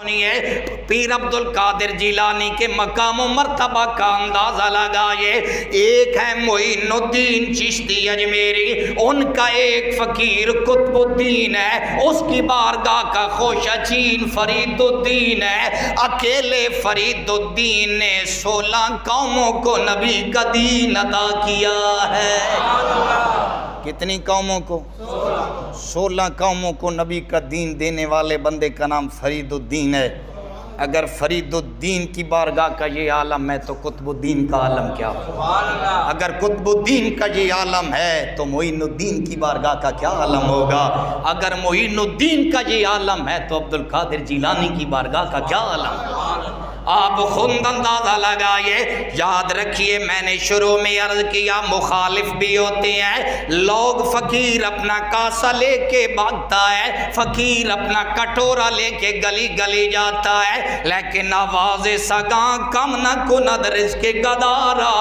سنیے پیر عبد القادر جیلانی کے مقام و مرتبہ کا اندازہ لگائے. ایک ہے معین الدین چشتی اجمیری، ان کا ایک فقیر قطب الدین ہے، اس کی بارگاہ کا خوشچین فرید الدین ہے. اکیلے فرید الدین نے 16 قوموں کو نبی کا دین عطا کیا ہے. کتنی قوموں کو؟ 16 قوموں کو نبی کا دین دینے والے بندے کا نام فرید الدین ہے. اگر فرید الدین کی بارگاہ کا یہ عالم ہے تو قطب الدین کا عالم کیا ہوگا؟ اگر قطب الدین کا یہ عالم ہے تو معین الدین کی بارگاہ کا کیا عالم ہوگا؟ اگر معین الدین کا یہ عالم ہے تو عبد القادر جیلانی کی بارگاہ کا کیا عالم ہوگا؟ آپ خود اندازہ لگائیے. یاد رکھیے میں نے شروع میں عرض کیا مخالف بھی ہوتے ہیں. لوگ فقیر اپنا کاسا لے کے بھاگتا ہے، فقیر اپنا کٹورا لے کے گلی گلی جاتا ہے، لیکن آواز سگاں کم نہ کند رزق گدارا.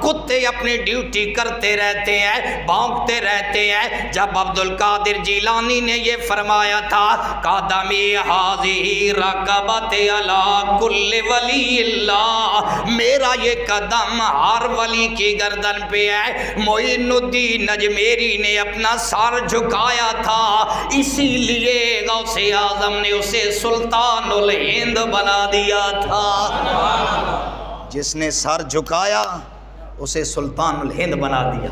کتے اپنی ڈیوٹی کرتے رہتے ہیں، بھونکتے رہتے ہیں. جب عبد القادر جیلانی نے یہ فرمایا تھا قدمی حاضی رکبت علی کل ولی اللہ، میرا یہ قدم ہر ولی کی گردن پہ ہے. معین الدین اجمیری نے اپنا سر جھکایا تھا، اسی لیے غوث اعظم نے اسے سلطان الہند بنا دیا تھا. جس نے سر جھکایا اسے سلطان الہند بنا دیا.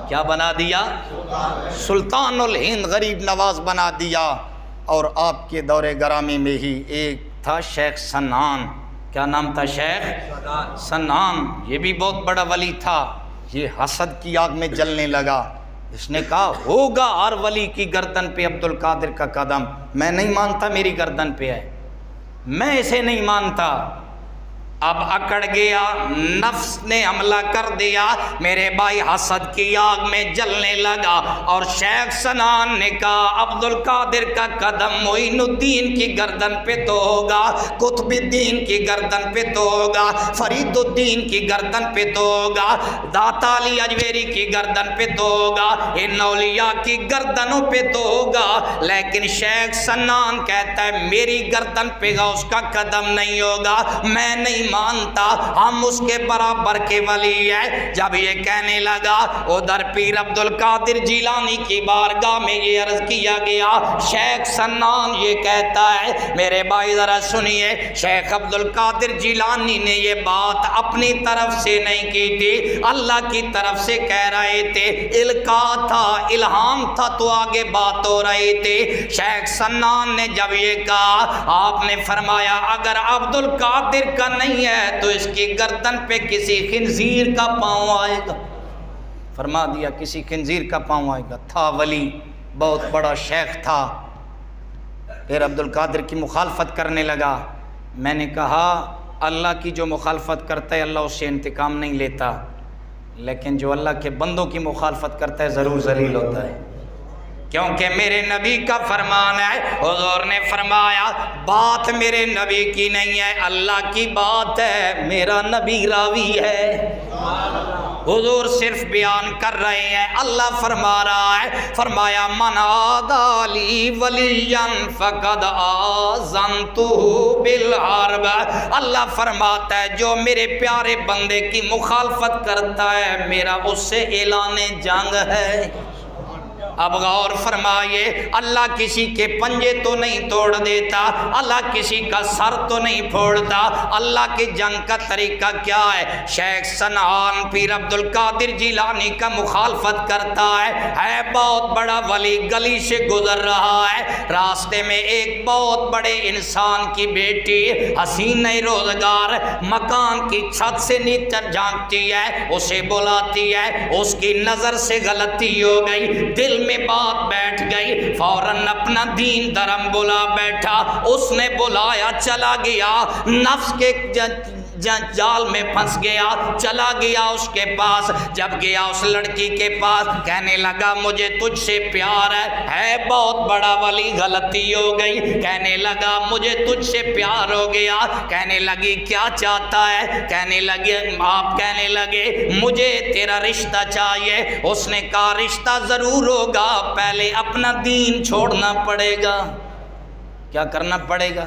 کیا بنا دیا؟ سلطان الہند، غریب نواز بنا دیا. اور آپ کے دور گرامی میں ہی ایک تھا شیخ سنان. کیا نام تھا؟ شیخ سنان. یہ بھی بہت بڑا ولی تھا. یہ حسد کی آگ میں جلنے لگا. اس نے کہا ہوگا ہر ولی کی گردن پہ عبد القادر کا قدم. میں نہیں مانتا میری گردن پہ ہے، میں اسے نہیں مانتا. اب اکڑ گیا، نفس نے حملہ کر دیا. میرے بھائی حسد کی آگ میں جلنے لگا. اور شیخ سنان نے کہا عبد القادر کا قدم معین الدین کی گردن پہ تو ہوگا، قطب الدین کی گردن پہ تو ہوگا، فرید الدین کی گردن پہ تو ہوگا، داتا علی اجمیری کی گردن پہ تو ہوگا، ان اولیاء کی گردنوں پہ تو ہوگا. لیکن شیخ سنان کہتا ہے میری گردن پہ غوث کا قدم نہیں ہوگا، میں نہیں مانتا، ہم اس کے برابر کے ولی ہیں. جب یہ کہنے لگا ادھر پیر عبد القادر جیلانی کی بارگاہ میں یہ عرض کیا گیا. شیخ سنان یہ کہتا ہے میرے بھائی ذرا سنیے، شیخ عبد القادر جیلانی نے یہ بات اپنی طرف سے نہیں کی تھی، اللہ کی طرف سے کہہ رہے تھے. القاء تھا، الہام تھا تو آگے بات ہو رہی تھی. شیخ سنان نے جب یہ کہا آپ نے فرمایا اگر عبد القادر کا نہیں ہے تو اس کی گردن پہ کسی خنزیر کا پاؤں آئے گا. فرما دیا کسی خنزیر کا پاؤں آئے گا. تھا ولی، بہت بڑا شیخ تھا. پھر عبد القادر کی مخالفت کرنے لگا. میں نے کہا اللہ کی جو مخالفت کرتا ہے اللہ اس سے انتقام نہیں لیتا، لیکن جو اللہ کے بندوں کی مخالفت کرتا ہے ضرور ذلیل ہوتا ہے. کیونکہ میرے نبی کا فرمان ہے، حضور نے فرمایا بات میرے نبی کی نہیں ہے اللہ کی بات ہے، میرا نبی راوی ہے. حضور صرف بیان کر رہے ہیں، اللہ فرما رہا ہے. فرمایا من عادی لی ولیا فقد آذنتہ بالحرب. اللہ فرماتا ہے جو میرے پیارے بندے کی مخالفت کرتا ہے میرا اس سے اعلان جنگ ہے. اب غور فرمائیے، اللہ کسی کے پنجے تو نہیں توڑ دیتا، اللہ کسی کا سر تو نہیں پھوڑتا. اللہ کی جنگ کا طریقہ کیا ہے؟ شیخ سنان پیر عبد القادر جیلانی کا مخالفت کرتا ہے بہت بڑا ولی، گلی سے گزر رہا ہے، راستے میں ایک بہت بڑے انسان کی بیٹی حسین روزگار مکان کی چھت سے نیچے جھانکتی ہے، اسے بلاتی ہے، اس کی نظر سے غلطی ہو گئی، دل میں بات بیٹھ گئی، فوراً اپنا دین دھرم بلا بیٹھا. اس نے بلایا، چلا گیا، نفس کے جال میں پھنس گیا، چلا گیا اس کے پاس. جب گیا اس لڑکی کے پاس کہنے لگا مجھے تجھ سے پیار ہے بہت بڑا ولی، غلطی ہو گئی. کہنے لگا مجھے تجھ سے پیار ہو گیا. کہنے لگی کیا چاہتا ہے؟ کہنے لگے آپ کہنے لگے مجھے تیرا رشتہ چاہیے. اس نے کہا رشتہ ضرور ہوگا، پہلے اپنا دین چھوڑنا پڑے گا. کیا کرنا پڑے گا؟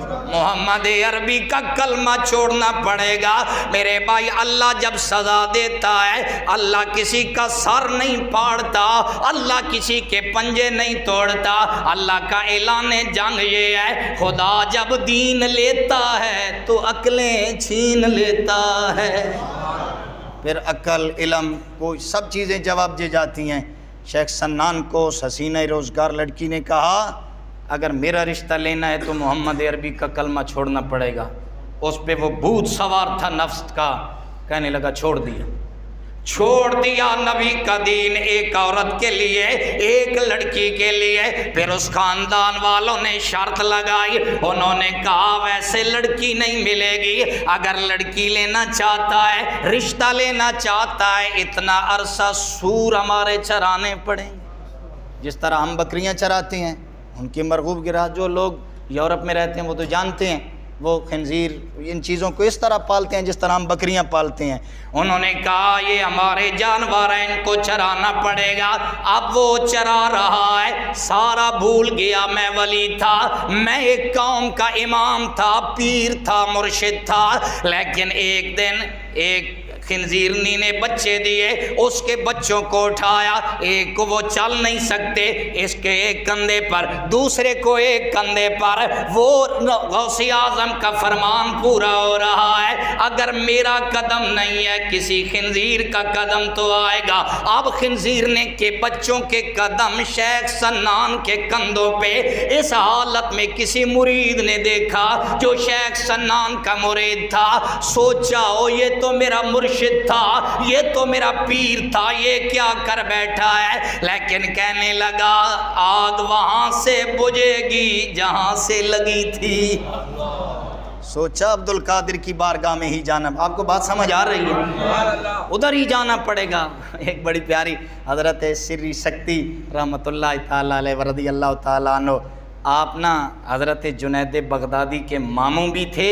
محمد عربی کا کلمہ چھوڑنا پڑے گا۔ میرے بھائی اللہ جب سزا دیتا ہے اللہ کسی کا سر نہیں پھاڑتا، اللہ کسی کے پنجے نہیں توڑتا۔ اللہ کا اعلان جنگ یہ ہے، خدا جب دین لیتا ہے تو عقلیں چھین لیتا ہے۔ پھر عقل علم کو سب چیزیں جواب دے جاتی ہیں۔ شیخ سنان کو حسینہ روزگار لڑکی نے کہا اگر میرا رشتہ لینا ہے تو محمد عربی کا کلمہ چھوڑنا پڑے گا۔ اس پہ وہ بھوت سوار تھا نفس کا، کہنے لگا چھوڑ دیا نبی کا دین ایک عورت کے لیے، ایک لڑکی کے لیے۔ پھر اس خاندان والوں نے شرط لگائی، انہوں نے کہا ویسے لڑکی نہیں ملے گی، اگر لڑکی لینا چاہتا ہے، رشتہ لینا چاہتا ہے، اتنا عرصہ سور ہمارے چرانے پڑیں گے۔ جس طرح ہم بکریاں چراتے ہیں، ان کی مرغوب گرہ جو لوگ یورپ میں رہتے ہیں وہ تو جانتے ہیں، وہ خنزیر ان چیزوں کو اس طرح پالتے ہیں جس طرح ہم بکریاں پالتے ہیں۔ انہوں نے کہا یہ ہمارے جانور ہیں، ان کو چرانا پڑے گا۔ اب وہ چرا رہا ہے، سارا بھول گیا میں ولی تھا، میں ایک قوم کا امام تھا، پیر تھا، مرشد تھا۔ لیکن ایک دن ایک خنزیرنی نے بچے دیے، اس کے بچوں کو اٹھایا، ایک کو وہ چل نہیں سکتے، اس کے ایک کندھے پر، دوسرے کو ایک کندھے پر۔ وہ غوث اعظم کا فرمان پورا ہو رہا ہے، اگر میرا قدم نہیں ہے کسی خنزیر کا قدم تو آئے گا۔ اب خنزیرنے کے بچوں کے قدم شیخ سنان کے کندھوں پہ۔ اس حالت میں کسی مرید نے دیکھا جو شیخ سنان کا مرید تھا، سوچا او یہ تو میرا مرشد تھا، یہ تو میرا پیر تھا، یہ کیا کر بیٹھا ہے؟ لیکن کہنے لگا آگ وہاں سے بجھے گی جہاں سے لگی تھی۔ سوچا عبد القادر کی بارگاہ میں ہی جانا، آپ کو بات سمجھ آ رہی ہے؟ ادھر ہی جانا پڑے گا۔ ایک بڑی پیاری حضرت سری شکتی رحمۃ اللہ تعالیٰ علیہ ورضی اللہ تعالیٰ عنہ، آپ نا حضرت جنید بغدادی کے ماموں بھی تھے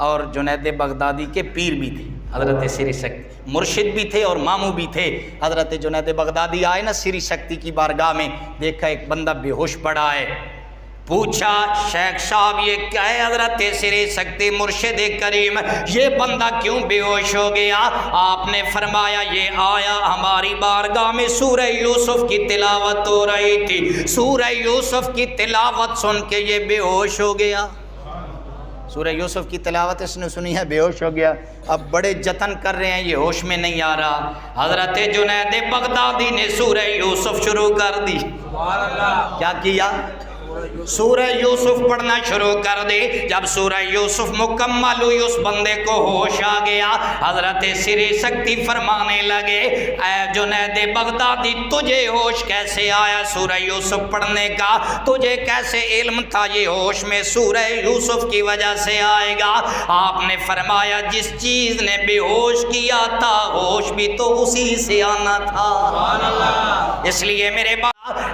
اور جنید بغدادی کے پیر بھی تھے۔ حضرت سری شکتی مرشد بھی تھے اور ماموں بھی تھے۔ حضرت جنید بغدادی آئے نا سری شکتی کی بارگاہ میں، دیکھا ایک بندہ بے ہوش پڑا ہے، پوچھا شیخ صاحب یہ کیا ہے؟ حضرت سری شکتی مرشد کریم یہ بندہ کیوں بے ہوش ہو گیا؟ آپ نے فرمایا یہ آیا ہماری بارگاہ میں سورہ یوسف کی تلاوت ہو رہی تھی، سورہ یوسف کی تلاوت سن کے یہ بے ہوش ہو گیا۔ سورہ یوسف کی تلاوت اس نے سنی ہے، بے ہوش ہو گیا۔ اب بڑے جتن کر رہے ہیں، یہ ہوش میں نہیں آ رہا۔ حضرت جنید بغدادی نے سورہ یوسف شروع کر دی۔ کیا کیا؟ سورہ یوسف پڑھنا شروع کر دے۔ جب سورہ یوسف مکمل ہوئی اس بندے کو ہوش آ گیا۔ حضرت سری شکتی فرمانے لگے اے جنید بغدادی تجھے ہوش کیسے آیا سورہ یوسف پڑھنے کا؟ تجھے کیسے علم تھا یہ ہوش میں سورہ یوسف کی وجہ سے آئے گا؟ آپ نے فرمایا جس چیز نے بے ہوش کیا تھا ہوش بھی تو اسی سے آنا تھا۔ اس لیے میرے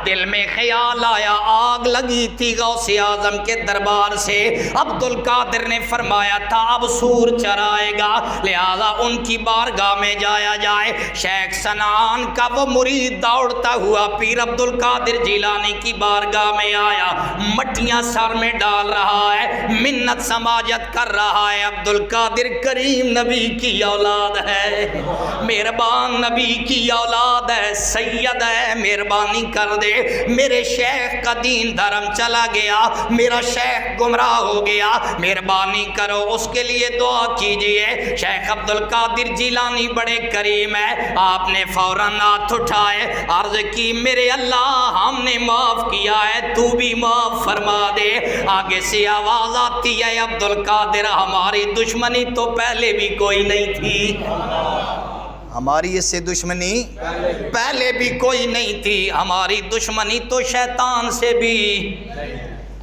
دل میں خیال آیا، آگ لگی تھی غوث اعظم کے دربار سے۔ عبد القادر نے فرمایا تھا اب سور چرائے گا، لہذا ان کی بارگاہ میں جایا جائے۔ شیخ سنان کا وہ مرید دوڑتا ہوا پیر عبد القادر جیلانی کی بارگاہ میں آیا، مٹیاں سر میں ڈال رہا ہے، منت سماجت کر رہا ہے۔ عبد القادر کریم نبی کی اولاد ہے، مہربان نبی کی اولاد ہے، سید ہے، مہربانی کر دے، میرے شیخ کا دین دھرم چلا گیا، میرا شیخ گمراہ ہو گیا، مہربانی کرو اس کے لیے دعا کیجئے۔ شیخ عبد القادر جیلانی بڑے کریم ہے، آپ نے فوراً ہاتھ اٹھائے، عرض کی میرے اللہ ہم نے معاف کیا ہے تو بھی معاف فرما دے۔ آگے سے آواز آتی ہے عبد القادر ہماری دشمنی تو پہلے بھی کوئی نہیں تھی، ہماری اس سے دشمنی پہلے بھی کوئی نہیں تھی، ہماری دشمنی تو شیطان سے بھی۔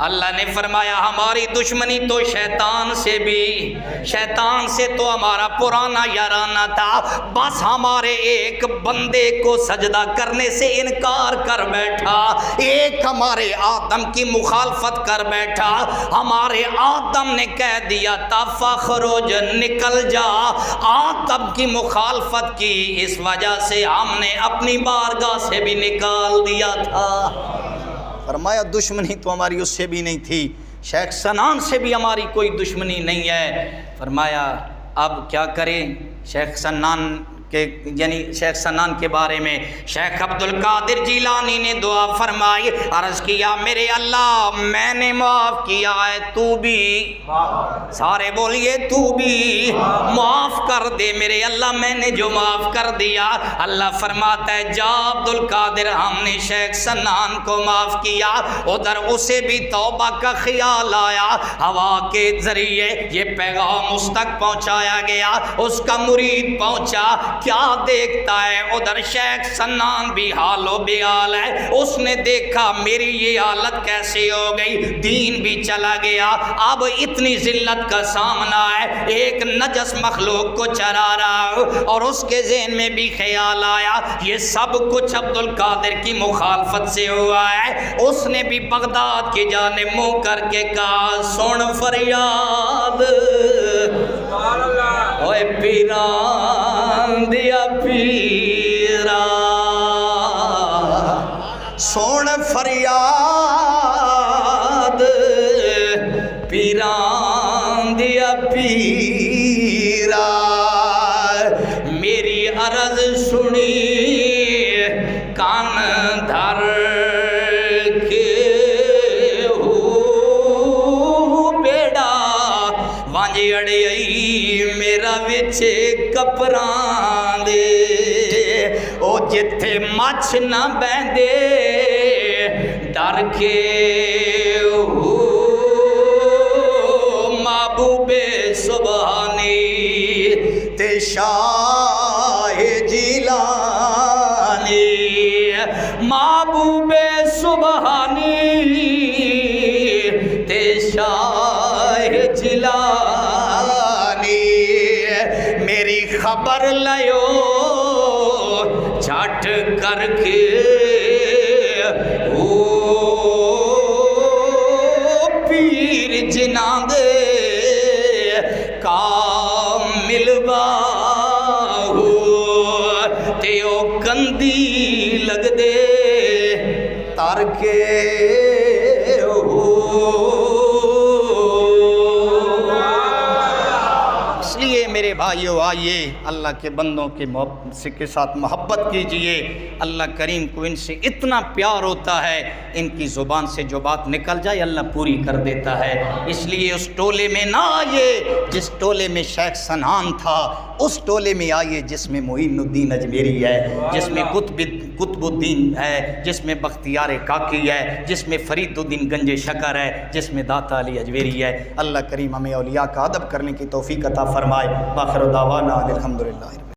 اللہ نے فرمایا ہماری دشمنی تو شیطان سے بھی، شیطان سے تو ہمارا پرانا یارانہ تھا، بس ہمارے ایک بندے کو سجدہ کرنے سے انکار کر بیٹھا، ایک ہمارے آدم کی مخالفت کر بیٹھا، ہمارے آدم نے کہہ دیا تھا فخرج نکل جا، آدم کی مخالفت کی، اس وجہ سے ہم نے اپنی بارگاہ سے بھی نکال دیا تھا۔ فرمایا دشمنی تو ہماری اس سے بھی نہیں تھی، شیخ سنان سے بھی ہماری کوئی دشمنی نہیں ہے۔ فرمایا اب کیا کریں؟ شیخ سنان کہ یعنی شیخ سنان کے بارے میں شیخ عبد القادر جیلانی نے دعا فرمائی، عرض کیا میرے اللہ میں نے معاف کیا ہے، تو بھی سارے بولیے تو بھی معاف کر دے میرے اللہ، میں نے جو معاف کر دیا۔ اللہ فرماتا ہے جا عبد القادر ہم نے شیخ سنان کو معاف کیا۔ ادھر اسے بھی توبہ کا خیال آیا، ہوا کے ذریعے یہ پیغام اس تک پہنچایا گیا، اس کا مرید پہنچا، کیا دیکھتا ہے ادھر شیخ سنان بھی حال و بیال ہے، اس نے دیکھا میری یہ حالت کیسے ہو گئی، دین بھی چلا گیا، اب اتنی ذلت کا سامنا ہے، ایک نجس مخلوق کو چرا رہا ہوں، اور اس کے ذہن میں بھی خیال آیا یہ سب کچھ عبد القادر کی مخالفت سے ہوا ہے۔ اس نے بھی بغداد کی جانب منہ کر کے کہا سن فریاد اوے پیران دیا پیرا، سن فریاد پیران دیا پیرا، میری عرض سنی کان دھر کے ہو بیڑا، وانج اڑیئی میرا وچے کپران دے، او جتھے مچھ نہ بہندے ڈر کے ہو محبوب سبحانی تے شاہ جیلانی، محبوب سبحانی تے شاہ جیلانی، میری خبر لیو جھٹ کر کے او پیر جناں دے کامل باہو تے او کندی لگ دے تر کے میرے بھائیو آئیے اللہ کے بندوں کے ساتھ محبت کیجئے۔ اللہ کریم کو ان سے اتنا پیار ہوتا ہے، ان کی زبان سے جو بات نکل جائے اللہ پوری کر دیتا ہے۔ اس لیے اس ٹولے میں نہ آئیے جس ٹولے میں شیخ سنان تھا، اس ٹولے میں آئیے جس میں معین الدین اجمیری ہے، جس میں قطب الدین ہے، جس میں بختیار کاکی ہے، جس میں فرید الدین گنج شکر ہے، جس میں داتا علی اجمیری ہے۔ اللہ کریم ہمیں اولیاء کا ادب کرنے کی توفیق عطا فرمائے۔ باخر دعوانا الحمدللہ۔